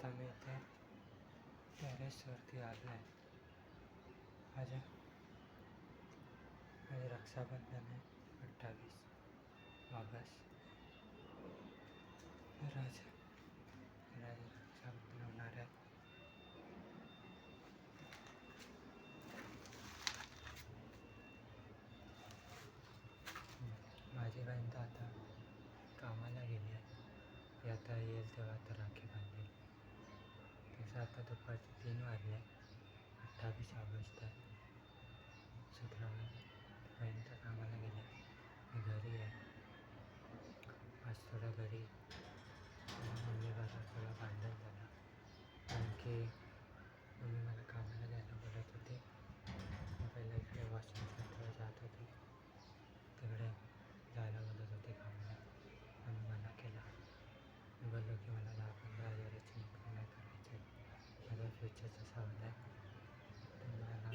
आता मी इथे टेरेसवरती आलो आहे. आज रक्षाबंधन आहे 28 ऑगस्ट. तर आज रक्षाबंधन होणार आहे. माझी बहीण तर आता कामाला गेली आहे. ती आता येईल तेव्हा आता राखी बांधेल. तसं आता दुपारचे 3 वाजले. 28 ऑगस्ट आहे. शुक्रवार. बहीण तर कामाला गेली. मी घरी आहे. आज थोडं घरी मम्मी बरोबर थोडं भांडण झालं. कारण की मम्मी मला कामाला जायला बोलत होती. मी पहिला इकडे वॉशिंग सेंटरला जात होतो. तिकडे जायला बोलत होते कामाला. आम्ही मना केला. मी बोललो की मला 10-15 हजाराची नोकरी नाही करायची. माझ्या फ्युचरचा सवाल आहे. तर मला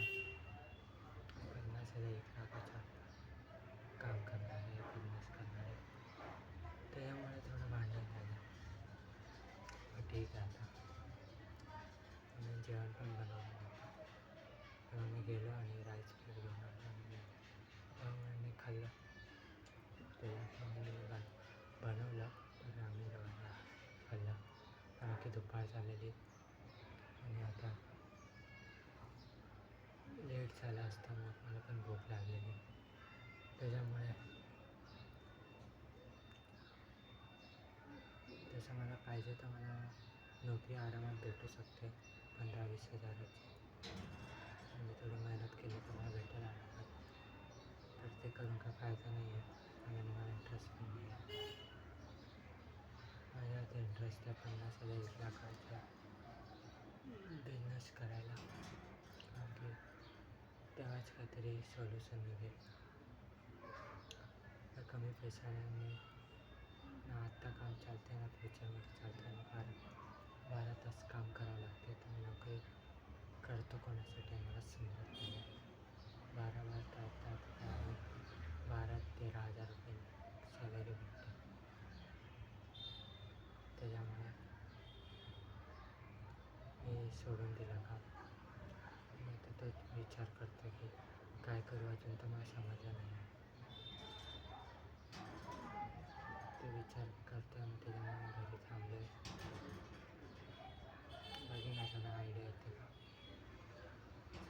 50,000-1,00,000चा काम करणार आहे, बिझनेस करणार आहे. त्याच्यामुळे थोडं भांडण झालं. मग ठीक आहे आता. मी जेवण पण बनवलं नव्हतं. तेव्हा मी गेलो आणि राईस प्लेट घेऊन आलो आणि त्यामुळे मी खाल्लं. त्याच्यामुळे मी बनवलं तर आम्ही दोघांना खाल्लं. कारण की दुपार झालेली आणि आता लेट झाला असता. मग मला पण भूक लागलेली. त्याच्यामुळे तसं मला पाहिजे तर मला नोकरी आरामात भेटू शकते 15-20 हजाराची. म्हणजे थोडी मेहनत केली तर मला भेटेल आरामात. तर ते करून काय फायदा नाही आहे आणि मला इंटरेस्ट पण नाही आहे. माझ्या आता इंटरेस्ट आहे 50,000-1,00,000चा बिझनेस करायला. कारण की तेव्हाच काहीतरी सोल्युशन निघेल. तर कमी पैशाने ना आत्ता काम चालते ना फ्युचरमध्ये चालते. आणि 12 तास काम करावं लागते. तर मी नोकरी करतो कोणासाठी मला समजत नाही. 12 तास 12-13 हजार रुपये सॅलरी भेटते. त्याच्यामुळे मी सोडून दिलं काम. मी आता तोच विचार करतो की काय करू. अजून तर मला समजलं नाही आहे. ते विचार करतो आणि त्याच्यामुळे मी घरी थांबलो आहे. बघीन आता मला आयडिया येते का.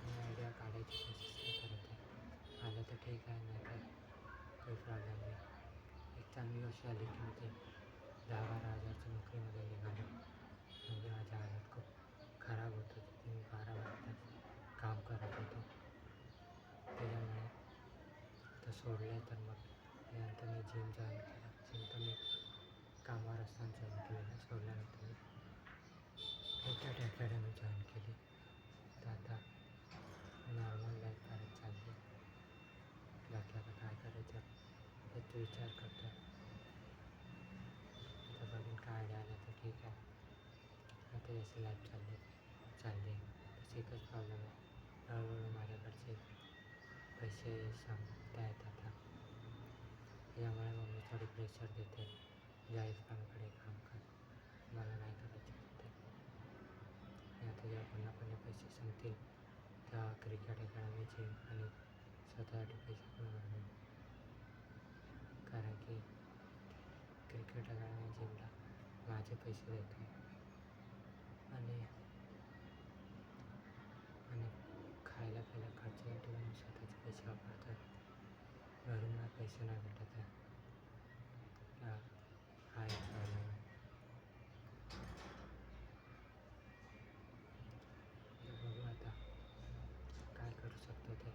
मी आयडिया काढायची कोशिश करत आहे. आलं तर ठीक आहे, नाही तर काही प्रॉब्लेम नाही. एक चांगली गोष्ट आली की मी ते 10-12 हजारच्या नोकरीमध्ये निघालो. म्हणजे माझी हालत खूप खराब होत होती. मी 12 तास काम करत होतो. त्याच्यामुळे तर सोडलं आहे. तर मग त्यानंतर मी जिम जॉईन केलं. जिम तर मी कामावर असताना जॉईन केलेलं. सोडल्यानंतर मी क्रिकेट अकॅडमी जॉईन केली. तर आता नॉर्मल लाईफ परत चालली. बाकी आता काय करायचं हेच विचार करतो. आता बघीन काय आयडिया आला तर ठीक आहे. आता जशी लाईफ चालली तशी एकच प्रॉब्लेम आहे. हळूहळू माझ्याकडचे पैसे संपत आहेत आता. त्यामुळे मम्मी थोडी प्रेशर देते. जायफळाकडे काम कर. मला नाही करायचे ते. आणि आता जेव्हा पुन्हा पैसे संपतील तेव्हा क्रिकेट अकॅडमी जिम आणि स्वतःसाठी पैसे पण भरवेन. कारण की क्रिकेट अकॅडमी जिमला माझे पैसे देतो आणि खायला प्यायला खर्चासाठी मी स्वतःचे पैसे वापरतो. घरून मला पैसे नाही भेटत आहे. हा एक प्रॉब्लेम आहे. तर बघू आता काय करू शकतो ते.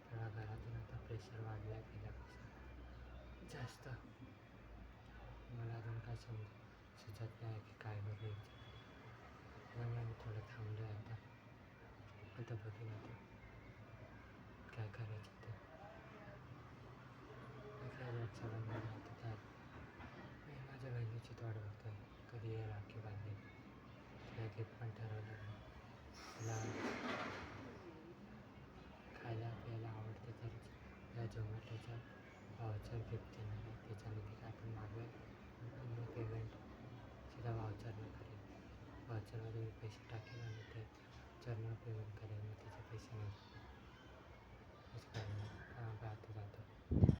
तेव्हा घरातून आता प्रेशर वाढलं आहे पहिल्यापेक्षा जास्त. मला अजून काय सुचत नाही की काय करू. त्यामुळे मी थोडं थांबलो आहे आता. आता बघीन आता काय करायचं ते. काय रक्षाबंधन होतं तर मी माझ्या बहिणीची वाट बघतो आहे. कधी हे राखी बांधेल. तिला गिफ्ट पण ठरवलं मी. तिला खायला प्यायला आवडते तर तिला झोमॅटोचं व्हाउचर गिफ्ट देणार आहे. त्याच्याने ती काय पण मागवेल. मी पेमेंट चला तुम्ही पैसे टाकेल आणि त्या चरणावर पेमेंट करेल, मग त्याचे पैसे मिळतील.